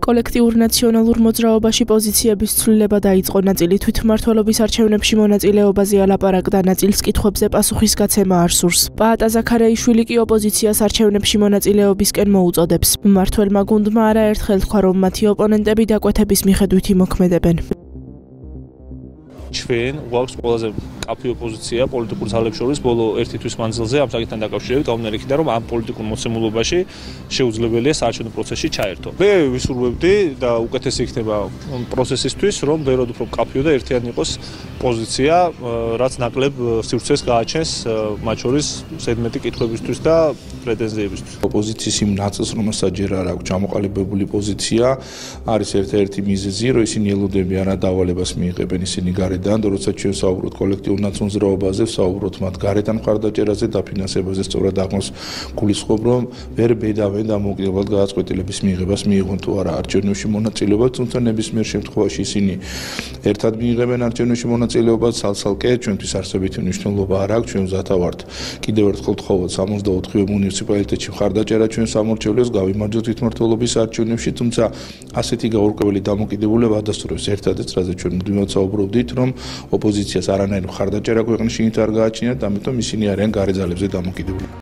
კოლექტიურ ნაციონალურ მოძრაობაში პოზიციების ცვლილება დაიწყო, ნაწილი თვითმმართველობის არჩევნებში მონაწილეობაზე ალაპარაკდა, ნაწილს კითხვებზე პასუხისგაცემა არ სურს. პაატა ზაქარიაშვილი კი ოპოზიციას არჩევნებში მონაწილეობისკენ მოუწოდებს. მმართველმა გუნდმა არაერთხელ თქვა, რომ მათი ოპონენტები დაკვეთების მიხედვით იმოქმედებენ. ჩვენ გვაქვს ყველაზე კაფე ოპოზიცია პოლიტიკურ ძალებს შორის ბოლო ერთი თვის მანძილზე ამ საკითხთან დაკავშირებით გამომდინარე იქიდან რომ ამ პოლიტიკურ მოცემულობაში შეუძლებელია საარჩევნო პროცესში ჩაერთო. მე ვისურვებდი და უკეთესი იქნება პროცესისთვის რომ ბევრად უფრო კაფეო და ერთიანი იყოს პოზიცია, რაც ნაკლებ სივრცეს გააჩენს მათ შორის ზედმეტი კითხვებისთვის და პრეტენზიებისთვის. ოპოზიციის იმ ნაწილს, რომელსაც ჯერ არ აქვს ჩამოყალიბებული პოზიცია, არის ერთ-ერთი მიზეზი, რომ ისინი ელოდებიან დავალებას მიიღებენ ისინი გარედან, როცა ჩვენ საუბრობთ კოლექტიურ ნაციონალიზმაზე, საუბრობთ მათ გარედან მხარდაჭერაზე, დაფინანსებაზე, სწორად აღმოს გულისხმობ, რომ ვერ ბედავენ დამოუკიდებლად გადაწყვეტილების მიიღებას მიიღონ თუ არა არჩევნებში მონაწილეობა, თუმცა ნებისმიერ შემთხვევაში ისინი ერთად მიიღებენ არჩევნებში მონაწილეობას, ცალ-ცალკე ჩვენთვის არსებითი მნიშვნელობა არ აქვს, ჩვენ მზათა ვართ კიდევ ერთხელ ვთხოვოთ 64-ვე მუნიციპალიტეტში მხარდაჭერა ჩვენ სამორჩევლებს გავიმარჯვოთ თვითმმართველობის არჩევნებში, თუმცა ასეთი გაურკვეველი დამოკიდებულება ადასტურებს ერთადერთს, რაზე ჩვენ მუდმივად საუბრობდით, რომ ოპოზიციას არანაირი მხარდაჭერა ქვეყნის შიგნით არ გააჩნიათ, ამიტომ ისინი არიან გარე ძალებზე დამოკიდებული.